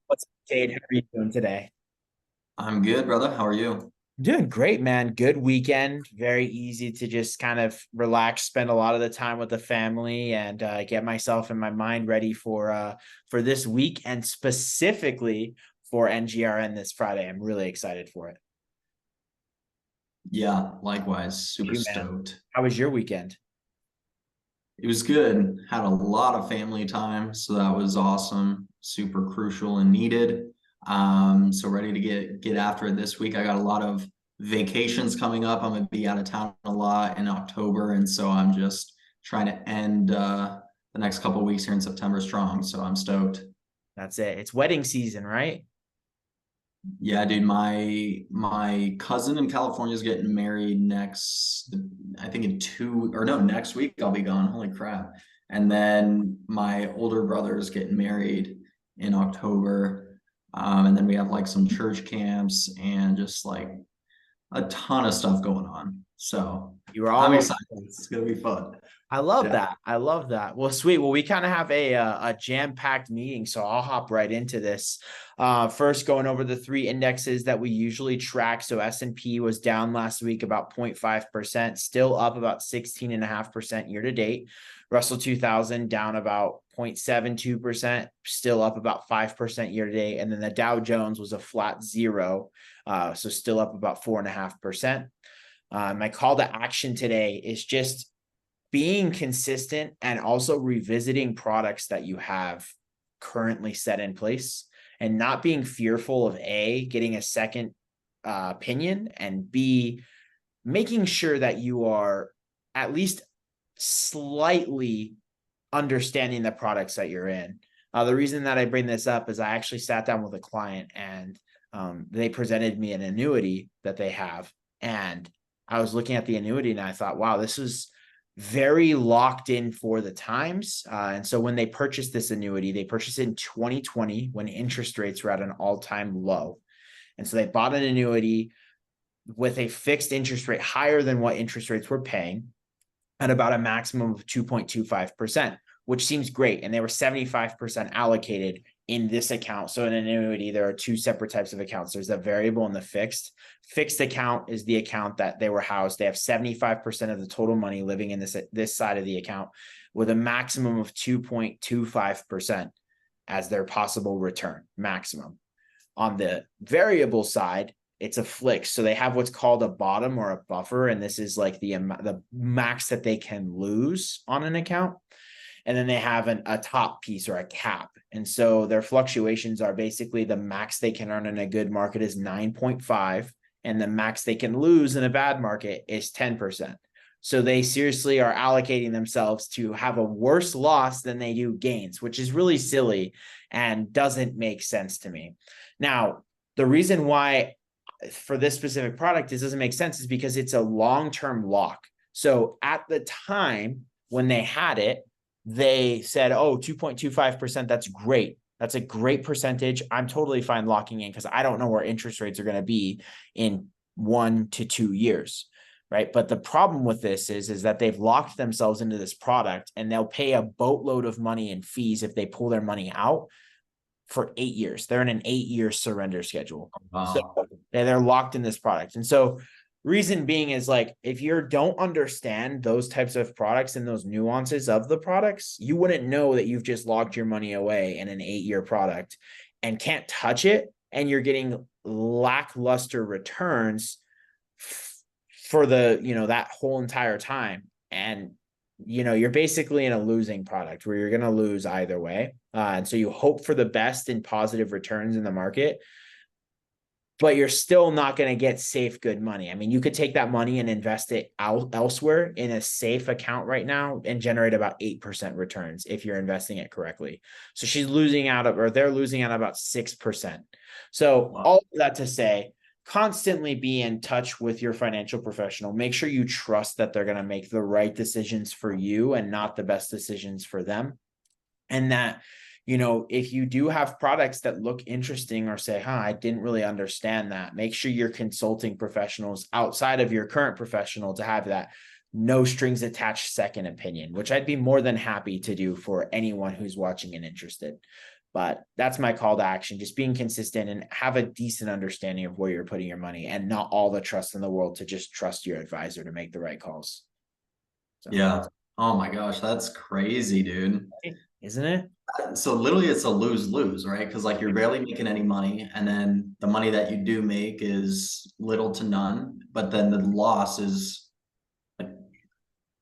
What's up, Cade? How are you doing today? I'm good, brother. How are you? Doing great, man. Good weekend. Very easy to just kind of relax, spend a lot of the time with the family, and get myself and my mind ready for this week, and specifically for NGRN this Friday. I'm really excited for it. Yeah, likewise. Super You, man. stoked. How was your weekend? It was good. Had a lot of family time, so that was awesome. Super crucial and needed. So ready to get after it this week. I got a lot of vacations coming up. I'm gonna be out of town a lot in October, and so I'm just trying to end the next couple of weeks here in September strong. So I'm stoked. That's it. It's wedding season, right? Yeah, dude, my cousin in California is getting married I think in two or no, next week I'll be gone. Holy crap. And then my older brother is getting married in October. And then we have like some church camps and just like a ton of stuff going on. So You were I'm all over excited. the place. It's gonna be fun. I love Yeah. that. I love that. Well, sweet. Well, we kind of have a jam-packed meeting, so I'll hop right into this. First, going over the three indexes that we usually track. So S&P was down last week about 0.5%, still up about 16.5% year to date. Russell 2000 down about 0.72%, still up about 5% year to date. And then the Dow Jones was a flat zero, so still up about 4.5%. My call to action today is just being consistent and also revisiting products that you have currently set in place and not being fearful of A, getting a second opinion, and B, making sure that you are at least slightly understanding the products that you're in. The reason that I bring this up is I actually sat down with a client and they presented me an annuity that they have. And I was looking at the annuity and I thought, wow, this is very locked in for the times. And so when they purchased this annuity, they purchased it in 2020 when interest rates were at an all-time low. And so they bought an annuity with a fixed interest rate higher than what interest rates were paying at about a maximum of 2.25%, which seems great. And they were 75% allocated in this account. So in an annuity, there are two separate types of accounts. There's a variable and the fixed. Fixed account is the account that they were housed. They have 75% of the total money living in this side of the account with a maximum of 2.25% as their possible return maximum. On the variable side, it's a flick. So they have what's called a bottom or a buffer, and this is like the max that they can lose on an account. And then they have a top piece or a cap. And so their fluctuations are basically the max they can earn in a good market is 9.5, and the max they can lose in a bad market is 10%. So they seriously are allocating themselves to have a worse loss than they do gains, which is really silly and doesn't make sense to me. Now, the reason why for this specific product it doesn't make sense is because it's a long-term lock. So at the time when they had it, they said, oh, 2.25%, that's great. That's a great percentage. I'm totally fine locking in because I don't know where interest rates are going to be in 1 to 2 years. Right. But the problem with this is that they've locked themselves into this product and they'll pay a boatload of money in fees if they pull their money out for 8 years. They're in an 8-year surrender schedule. So Wow. they're locked in this product. And so reason being is like, if you don't understand those types of products and those nuances of the products, you wouldn't know that you've just locked your money away in an 8-year product and can't touch it. And you're getting lackluster returns for that whole entire time. And you're basically in a losing product where you're going to lose either way. And so you hope for the best in positive returns in the market, but you're still not going to get safe, good money. I mean, you could take that money and invest it elsewhere in a safe account right now and generate about 8% returns if you're investing it correctly. So they're losing out about 6%. So Wow. all of that to say, constantly be in touch with your financial professional. Make sure you trust that they're going to make the right decisions for you and not the best decisions for them. And that, if you do have products that look interesting or say, I didn't really understand that, make sure you're consulting professionals outside of your current professional to have that no strings attached second opinion, which I'd be more than happy to do for anyone who's watching and interested. But that's my call to action, just being consistent and have a decent understanding of where you're putting your money, and not all the trust in the world to just trust your advisor to make the right calls. So, Yeah. Oh my gosh, that's crazy, dude. isn't it? So literally it's a lose-lose, right? Because like you're barely making any money, and then the money that you do make is little to none, but then the loss is like,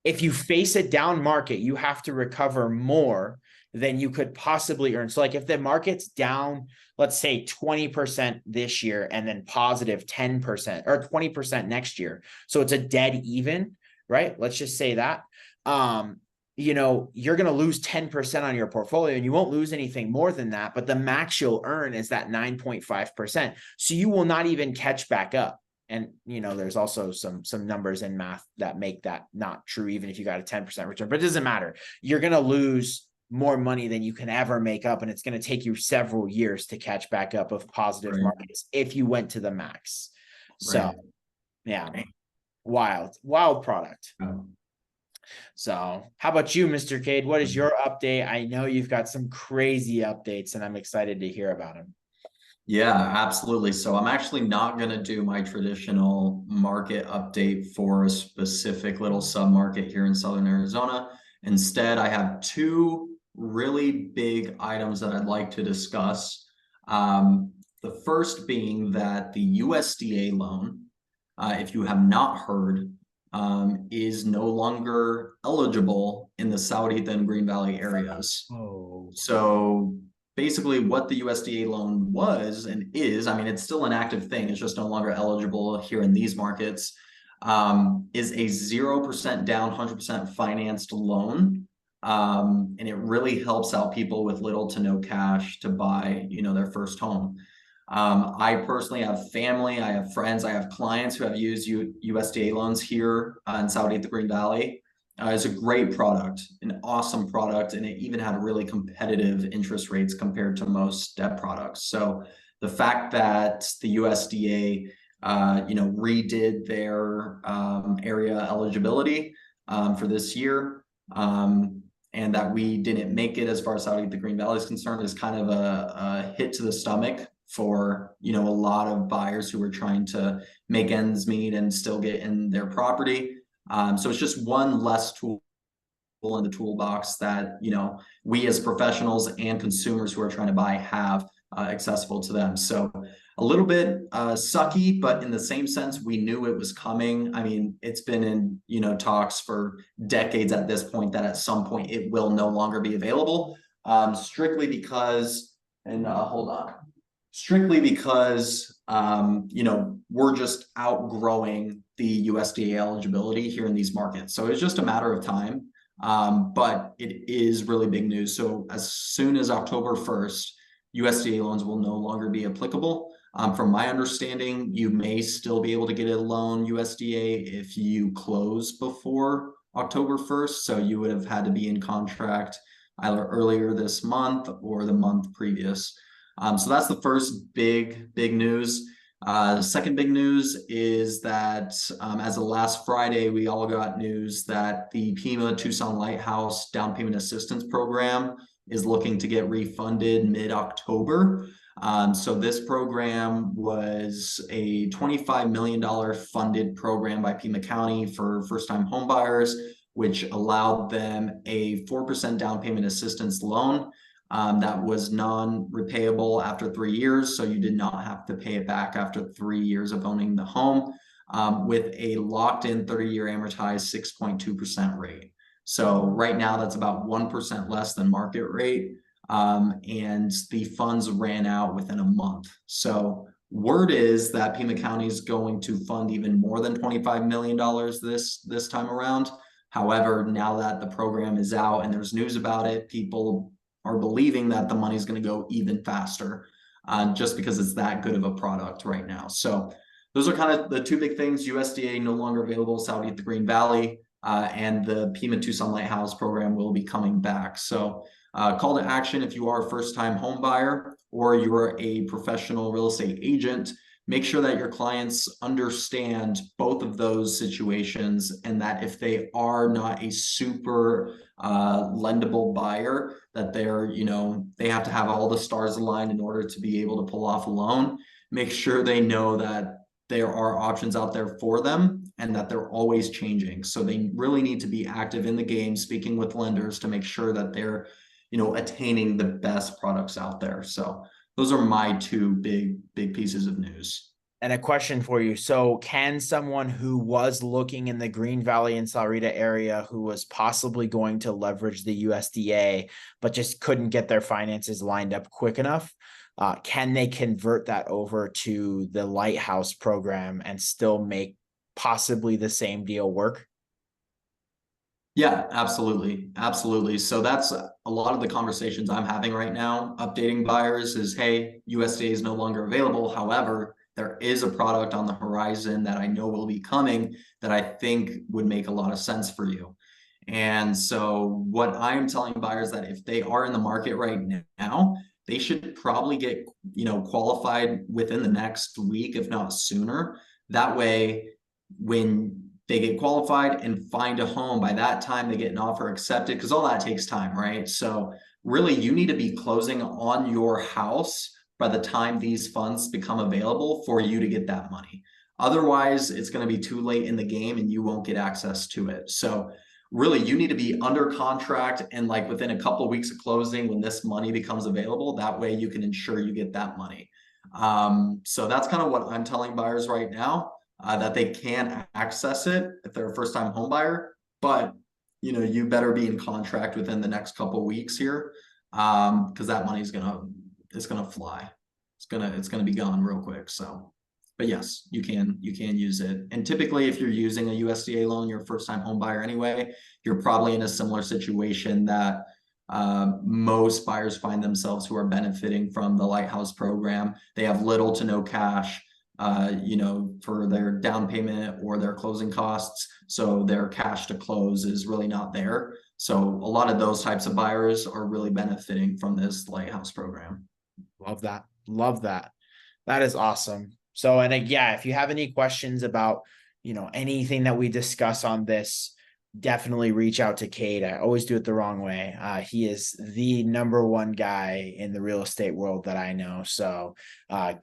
If you face a down market, you have to recover more than you could possibly earn. So, like if the market's down, let's say 20% this year and then positive 10% or 20% next year. So it's a dead even, right? Let's just say that. You're going to lose 10% on your portfolio, and you won't lose anything more than that. But the max you'll earn is that 9.5%. So you will not even catch back up. And there's also some numbers in math that make that not true, even if you got a 10% return, but it doesn't matter. You're going to lose more money than you can ever make up, and it's going to take you several years to catch back up of positive right, markets if you went to the max. So right. yeah, wild product. So how about you, Mr. Cade? What is your update? I know you've got some crazy updates, and I'm excited to hear about them. Yeah, absolutely. So I'm actually not going to do my traditional market update for a specific little sub-market here in Southern Arizona. Instead, I have two really big items that I'd like to discuss. The first being that the USDA loan, if you have not heard, is no longer eligible in the Southeast and Green Valley areas. Oh, So basically what the USDA loan was and is, I mean, it's still an active thing. It's just no longer eligible here in these markets, is a 0% down, 100% financed loan. And it really helps out people with little to no cash to buy, their first home. I personally have family, I have friends, I have clients who have used USDA loans here in Saudi at the Green Valley. It's a great product, an awesome product, and it even had really competitive interest rates compared to most debt products. So the fact that the USDA, redid their area eligibility for this year, and that we didn't make it as far as Saudi at the Green Valley is concerned is kind of a hit to the stomach for a lot of buyers who are trying to make ends meet and still get in their property. So it's just one less tool in the toolbox that we as professionals and consumers who are trying to buy have accessible to them. So a little bit sucky, but in the same sense, we knew it was coming. I mean, it's been in talks for decades at this point that at some point it will no longer be available, strictly because, and hold on, strictly because we're just outgrowing the USDA eligibility here in these markets. So it's just a matter of time. But it is really big news. So as soon as October 1st, USDA loans will no longer be applicable. From my understanding, you may still be able to get a loan USDA if you close before October 1st. So you would have had to be in contract either earlier this month or the month previous. So that's the first big news. Second big news is that as of last Friday, we all got news that the Pima Tucson Lighthouse Down Payment Assistance Program is looking to get refunded mid-October. So this program was a $25 million funded program by Pima County for first-time homebuyers, which allowed them a 4% down payment assistance loan that was non-repayable after 3 years. So you did not have to pay it back after 3 years of owning the home, with a locked-in 30-year amortized 6.2% rate. So right now that's about 1% less than market rate. And the funds ran out within a month. So word is that Pima County is going to fund even more than $25 million this time around. However, now that the program is out and there's news about it, people are believing that the money is going to go even faster, just because it's that good of a product right now. So those are kind of the two big things: USDA no longer available, Saudi at the Green Valley, and the Pima Tucson Lighthouse program will be coming back. So call to action if you are a first-time home buyer or you're a professional real estate agent make sure that your clients understand both of those situations, and that if they are not a super lendable buyer, that they're, they have to have all the stars aligned in order to be able to pull off a loan. Make sure they know that there are options out there for them and that they're always changing. So they really need to be active in the game, speaking with lenders to make sure that they're, attaining the best products out there. So those are my two big pieces of news. And a question for you. So can someone who was looking in the Green Valley and Sahuarita area, who was possibly going to leverage the USDA, but just couldn't get their finances lined up quick enough, can they convert that over to the Lighthouse program and still make possibly the same deal work? Yeah, absolutely. Absolutely. So that's a lot of the conversations I'm having right now, updating buyers is, hey, USDA is no longer available. However, there is a product on the horizon that I know will be coming that I think would make a lot of sense for you. And so what I'm telling buyers that if they are in the market right now, they should probably get, qualified within the next week, if not sooner. That way, when they get qualified and find a home, by that time they get an offer accepted, because all that takes time, right? So really you need to be closing on your house by the time these funds become available for you to get that money. Otherwise, it's going to be too late in the game and you won't get access to it. So really you need to be under contract and like within a couple of weeks of closing when this money becomes available. That way you can ensure you get that money. So that's kind of what I'm telling buyers right now. That they can access it if they're a first-time home buyer, but you better be in contract within the next couple of weeks here, because that money's gonna fly. It's gonna be gone real quick. So, but yes, you can use it. And typically, if you're using a USDA loan, you're a first-time home buyer anyway, you're probably in a similar situation that most buyers find themselves who are benefiting from the Lighthouse program. They have little to no cash, for their down payment or their closing costs. So their cash to close is really not there. So a lot of those types of buyers are really benefiting from this Lighthouse program. Love that. Love that. That is awesome. So, and yeah, if you have any questions about, anything that we discuss on this, definitely reach out to Cade. I always do it the wrong way. He is the number one guy in the real estate world that I know. So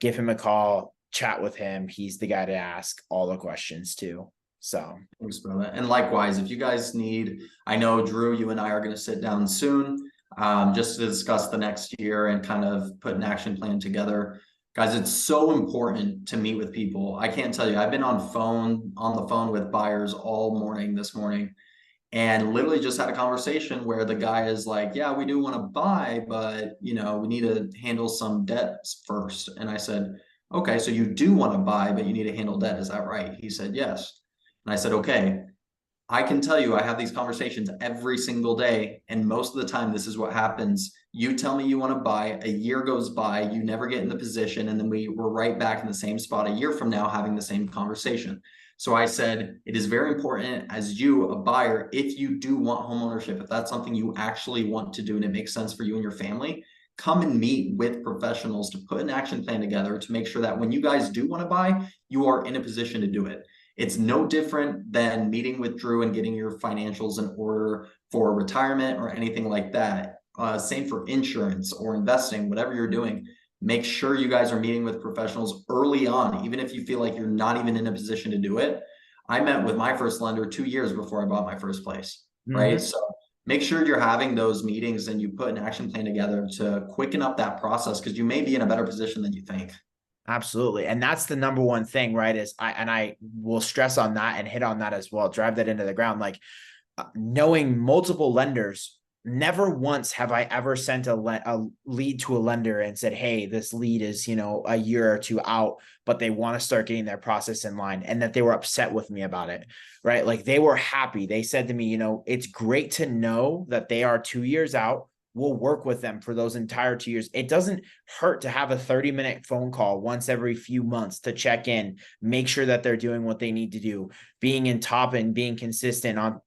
give him a call, chat with him. He's the guy to ask all the questions to. So thanks, brother. And likewise, if you guys need, I know Drew, you and I are going to sit down soon, just to discuss the next year and kind of put an action plan together. Guys, it's so important to meet with people. I can't tell you, I've been on the phone with buyers all morning this morning, and literally just had a conversation where the guy is like, yeah, we do want to buy, but we need to handle some debts first. And I said, okay, so you do want to buy, but you need to handle debt. Is that right? He said, yes. And I said, okay, I can tell you, I have these conversations every single day. And most of the time, this is what happens. You tell me you want to buy, a year goes by, you never get in the position. And then we're right back in the same spot a year from now, having the same conversation. So I said, it is very important as you, a buyer, if you do want homeownership, if that's something you actually want to do and it makes sense for you and your family, come and meet with professionals to put an action plan together to make sure that when you guys do want to buy, you are in a position to do it. It's no different than meeting with Drew and getting your financials in order for retirement or anything like that. Same for insurance or investing, whatever you're doing. Make sure you guys are meeting with professionals early on, even if you feel like you're not even in a position to do it. I met with my first lender 2 years before I bought my first place, right? So make sure you're having those meetings and you put an action plan together to quicken up that process, because you may be in a better position than you think. Absolutely. And that's the number one thing, right? Is I will stress on that and hit on that as well, drive that into the ground. Like knowing multiple lenders, never once have I ever sent a lead to a lender and said, hey, this lead is, a year or two out, but they want to start getting their process in line, and that they were upset with me about it, right? Like they were happy. They said to me, it's great to know that they are 2 years out. We'll work with them for those entire 2 years. It doesn't hurt to have a 30-minute phone call once every few months to check in, make sure that they're doing what they need to do, being in top and being consistent on,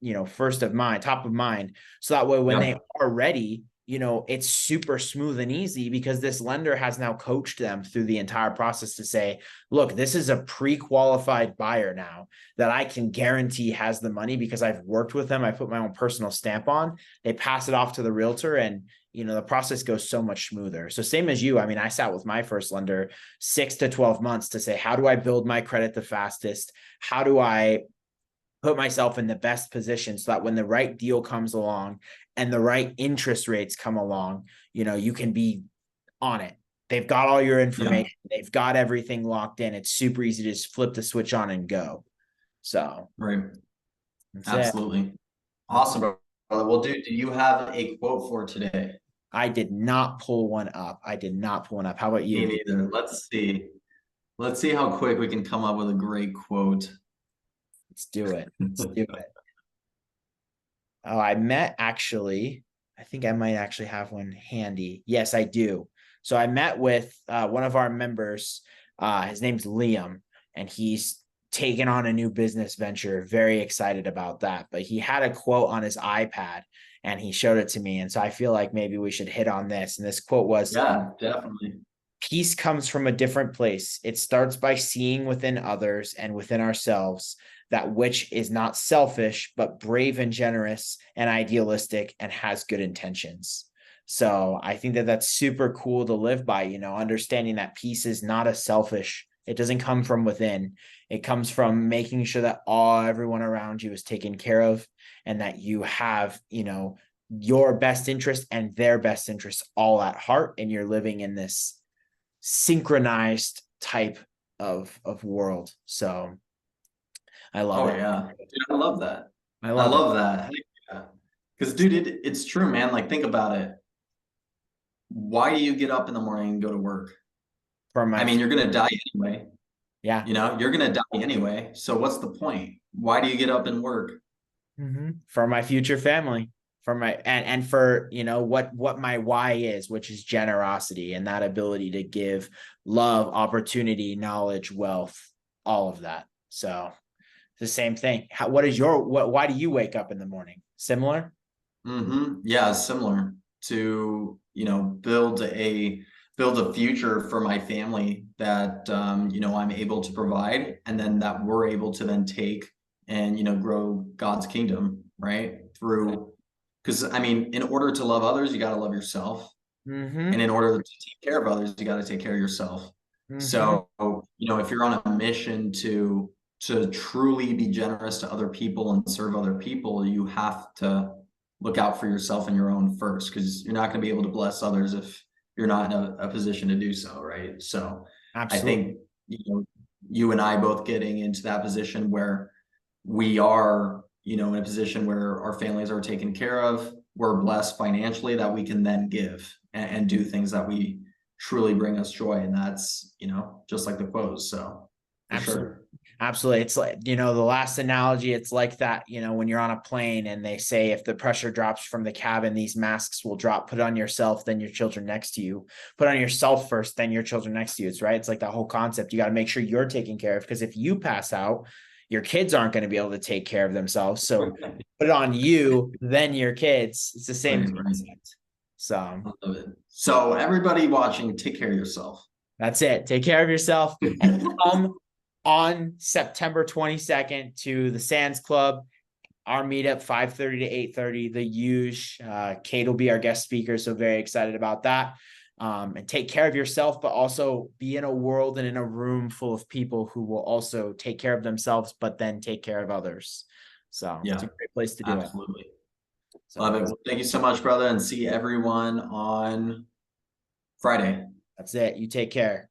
top of mind. So that way, when they are ready, it's super smooth and easy because this lender has now coached them through the entire process to say, look, this is a pre-qualified buyer now that I can guarantee has the money because I've worked with them. I put my own personal stamp on. They pass it off to the realtor, and the process goes so much smoother. So same as you, I mean, I sat with my first lender 6 to 12 months to say, how do I build my credit the fastest? How do I put myself in the best position so that when the right deal comes along and the right interest rates come along, you can be on it. They've got all your information. Yeah. They've got everything locked in. It's super easy to just flip the switch on and go. So, right. Absolutely. It. Awesome, brother. Well, dude, do you have a quote for today? I did not pull one up. How about you? Me neither. Let's see. Let's see how quick we can come up with a great quote. Let's do it. Oh, I think I might actually have one handy. Yes, I do. So I met with one of our members. His name's Liam, and he's taken on a new business venture. Very excited about that. But he had a quote on his iPad and he showed it to me. And so I feel like maybe we should hit on this. And this quote was, yeah, definitely. Peace comes from a different place. It starts by seeing within others and within ourselves that which is not selfish, but brave and generous and idealistic and has good intentions. So I think that that's super cool to live by, understanding that peace is not a selfish. It doesn't come from within. It comes from making sure that everyone around you is taken care of and that you have, your best interest and their best interest all at heart. And you're living in this synchronized type of world. So I love it. Yeah. Dude, I love that. I love that. Because dude, it's true, man. Like, think about it. Why do you get up in the morning and go to work? You're gonna die anyway. Yeah. You're gonna die anyway. So what's the point? Why do you get up and work? For my future family. For my and for what my why is, which is generosity and that ability to give love, opportunity, knowledge, wealth, all of that. So the same thing. Why do you wake up in the morning? Similar? Yeah, similar to, build a future for my family that, I'm able to provide, and then that we're able to then take and, grow God's kingdom, right? Because in order to love others, you got to love yourself. And in order to take care of others, you got to take care of yourself. So, if you're on a mission to truly be generous to other people and serve other people, you have to look out for yourself and your own first, because you're not going to be able to bless others if you're not in a position to do so, right? So absolutely. I think you and I both getting into that position where we are in a position where our families are taken care of, we're blessed financially, that we can then give and do things that we truly bring us joy. And that's just like the quote. So absolutely. Sure. Absolutely. It's like, the last analogy, it's like that, when you're on a plane and they say, if the pressure drops from the cabin, these masks will drop. Put on yourself, then your children next to you. Put on yourself first, then your children next to you. It's right. It's like that whole concept. You got to make sure you're taken care of, because if you pass out, your kids aren't going to be able to take care of themselves. So put it on you, then your kids. It's the same concept. So everybody watching, take care of yourself. That's it. Take care of yourself and come on September 22nd to the Sands Club. Our meetup, 5:30 to 8:30, the huge. Kate will be our guest speaker, so very excited about that. And take care of yourself, but also be in a world and in a room full of people who will also take care of themselves, but then take care of others. So it's a great place to do it. Absolutely. So, love it. Well, thank you so much, brother, and see everyone on Friday. That's it. You take care.